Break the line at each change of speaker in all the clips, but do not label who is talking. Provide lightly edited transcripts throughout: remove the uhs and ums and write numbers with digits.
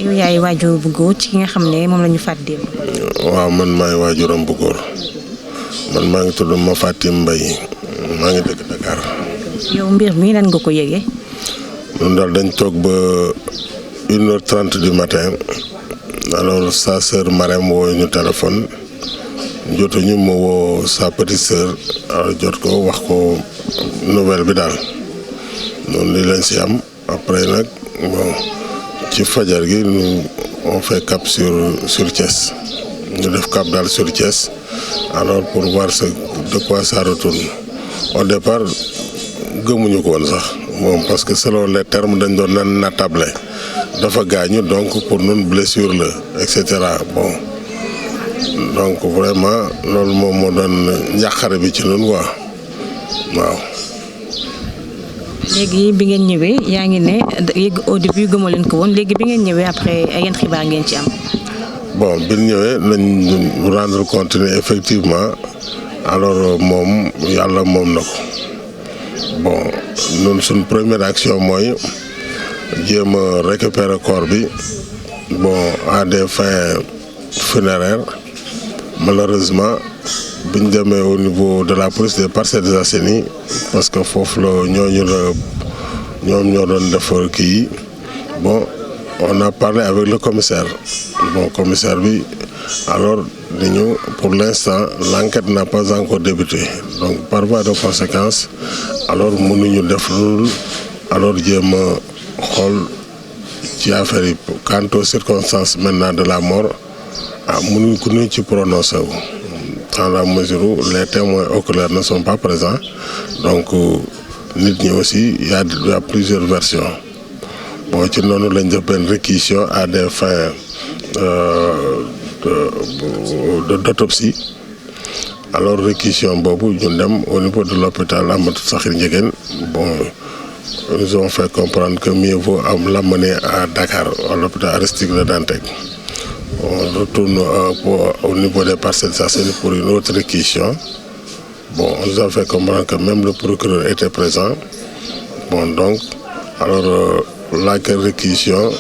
yow yaay waajur bu góor ci ki nga xam ne moom la ñu faat démb.
waaw man maay waajuram bu góor man maa ngi tudd Mafatim Mbaye maa ngi dëkk Dakar.
yow mbir mi nan nga ko yëgee.
ñun daal dañ toog ba 1h30 du matin alors sa sœur Marème woo ñu téléphone jotuñu ma woo sa petite sœur jot ko wax ko nouvelle bi daal noonu li lañ si am après nag bon ci fajar gi nous on fait cap sur Thiès ñu def cap daal sur Thiès alors pour voir de quoi ça retourne au départ gëmuñu ko woon sax moom parce que selon les termes dañ doon nan natable dafa gaañu donc pour ñun blessure la et cetera bon donc vraiment loolu moom moo doon njàqare bi ci ñun quoi waaw.
léegi bi ngeen ñëwee yaa ngi ne yëg au début gëmoo leen ko woon léegi bi ngeen ñëwee après yan xibaar ngeen ci am.
bon bi ñu ñëwee nañ rendre compte ne effectivement alors moom yàlla moom na ko bon ñun suñ première action mooy jéem a récupérer corps bi bon à des fins funéraires malheureusement bi ñu demee au niveau de la police des Parcelles Assainies parce que foofu la ñoom ñoo doon defar kii bon on a parlé avec le commissaire bon commissaire bi alors dañu pour l'instant l'enquête n'a pas encore débuté donc par voie de conséquence alors mënuñu def loolu alors jéem a xool ci affaire yi quant aux circonstances maintenant de la mort mënuñ ko ñu ci prononcé wu dans la mesure où les témoins oculaires ne sont pas présents donc nit ñi aussi y a plusieurs versions bon ci noonu lañ def benn réquisition à des fins d'autopsie alors réquisition boobu ñu dem au niveau de l'hôpital Amadou Sakhir Ndiéguène bon ils ont fait comprendre que mieux vaut l'amener à Dakar à l'hôpital Aristide Le Dantec. On retourne au niveau des Parcelles Assainies pour une autre réquisition. Bon, on nous a fait comprendre que même le procureur était présent. Bon, donc, alors la réquisition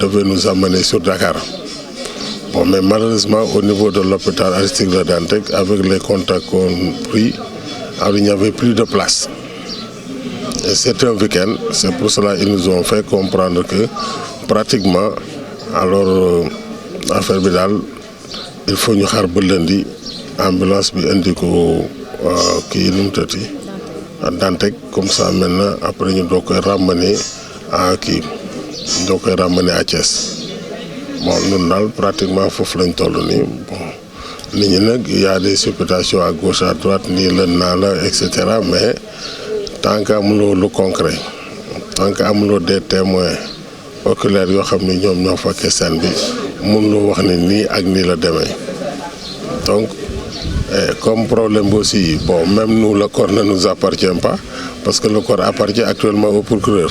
devait nous amener sur Dakar. Bon, mais malheureusement, au niveau de l'hôpital Aristide Le Dantec, avec les contacts qu'on a pris, alors il n'y avait plus de place. Et c'est un week-end, c'est pour cela qu'ils nous ont fait comprendre que pratiquement, alors affaire bi daal il faut ñu xaar ba lundi ambulance bi indi ko kii nu mu tëti Dantec comme ça maintenant après ñu doo koy ramener à kii doo koy ramener à Thiès bon ñun daal pratiquement foofu lañ toll nii bon nit ñi nag y a des supputations à gauche à droite nii la naa la et cetera mais tant que amuloo lu concret tant que amuloo des témoins oculaires yoo xam ni ñoom ñoo fekkee scène bi mënuloo wax ni nii ak nii la demee donc comme problème bi aussi bon même nous le corps ne nous appartient pas parce que le corps appartient actuellement au procureur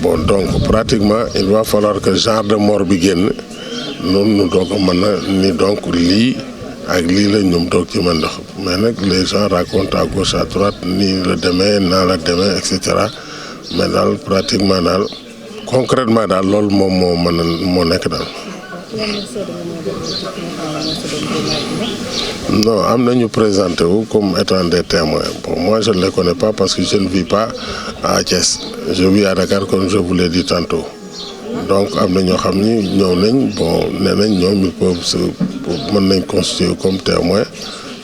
bon donc pratiquement il va falloir que genre de mort bi génn noonu nu doog a mën a ni donc lii ak lii la ñoom doog ci mën ndox mais nag les gens racontent à gauche à droite nii la demee naa la demee et cetera mais daal pratiquement daal concrètement daal loolu moom moo nekk daal. non am nañu présenté wu comme étant des témoins bon moi je ne les connais pas parce que je ne vis pas à Thiès je vis à Dakar comme je vous l'ai dit tantôt donc am na ñoo xam ni ñëw nañ bon nee nañ ñoom ils peuvent mën nañ constituer comme témoin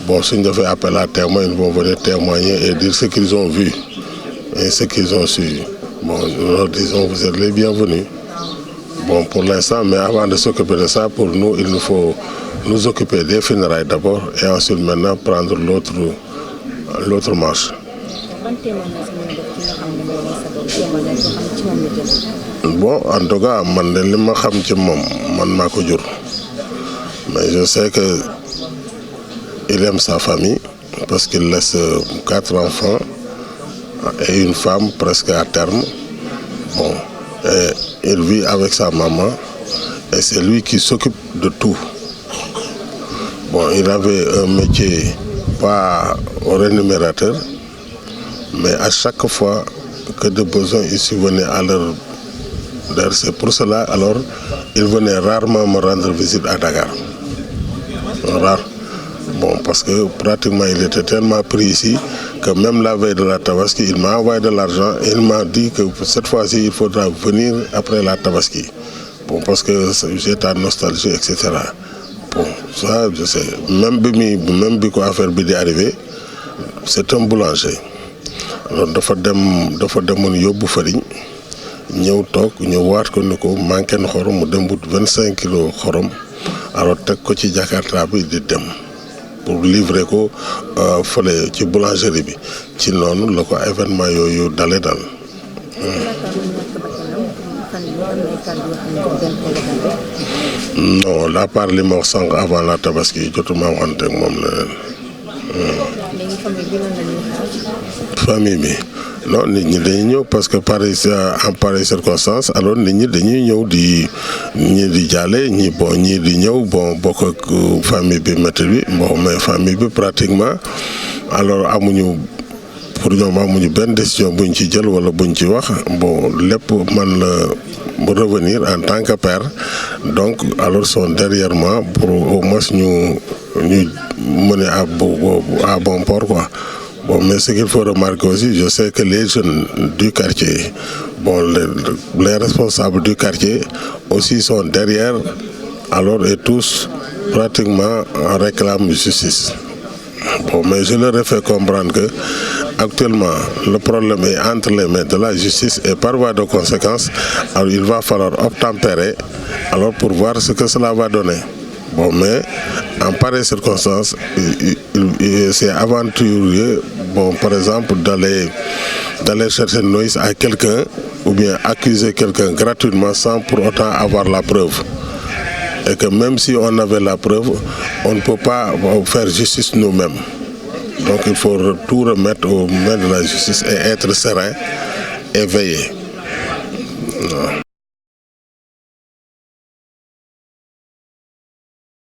bon suñ defee appel à témoin ils vont venir témoigner et dire ce qu'ils ont vu et ce qu'ils ont su bon nous leur disons vous êtes les bienvenus bon pour l'instant mais avant de s'occuper de ça pour nous il nous faut nous occuper des funérailles d'abord et ensuite maintenant prendre l'autre marche. Bon en tout cas man de li ma xam ci moom man maa ko jur mais je sais que il aime sa famille parce qu'il laisse 4 enfants et une femme presque à terme bon et il vit avec sa maman et c'est lui qui s'occupe de tout Bon, il avait un métier pas rémunérateur, mais à chaque fois que de besoin, il subvenait à leur. C'est pour cela, alors, il venait rarement me rendre visite à Dakar. Rare. Bon, parce que pratiquement, il était tellement pris ici que même la veille de la Tabaski, il m'a envoyé de l'argent et il m'a dit que cette fois-ci, il faudra venir après la Tabaski. Bon, parce que j'ai ta nostalgie, etc. Bon, ça, je sais. Même quand l'affaire est arrivée, c'est un boulanger. Alors, dafa demoon yóbbu farine ñëw toog ñu waat ko ni ko manqué na xorom mu dem wut 25 kilos xorom alors teg ko ci Jakarta bi di dem pour livrer ko fële ci boulangerie bi ci noonu la ko événement yooyu dalee dal. Non, à part li ma wax sànq avant la Tabaski jotuma waxante ak moom leneen. Famille bi non nit ñi dañuy ñëw parce que en pareille circonstance alors nit ñi dañuy ñëw ñii di jaale ñii di ñëw bon bokk ak famille bi métti bi bon mais famille bi pratiquement alors pour ñoom amuñu benn décision buñ ci jël wala buñ ci wax bon lépp man la mu revenir en tant que père donc alors sont derrière moi pour au moins ñu mener à bon port quoi. Bon, mais ce qu'il faut remarquer aussi, je sais que les jeunes du quartier, bon, les responsables du quartier aussi sont derrière, alors et tous pratiquement réclament justice. Bon, mais je leur ai fait comprendre que actuellement le problème est entre les mains de la justice et par voie de conséquence, alors il va falloir obtempérer alors pour voir ce que cela va donner. Bon, mais en pareille circonstance, c'est aventureux, bon, par exemple, d'aller chercher noise à quelqu'un ou bien accuser quelqu'un gratuitement sans pour autant avoir la preuve. Et que même si on avait la preuve, on ne peut pas faire justice nous-mêmes. Donc il faut tout remettre aux mains de la justice et être serein et veiller.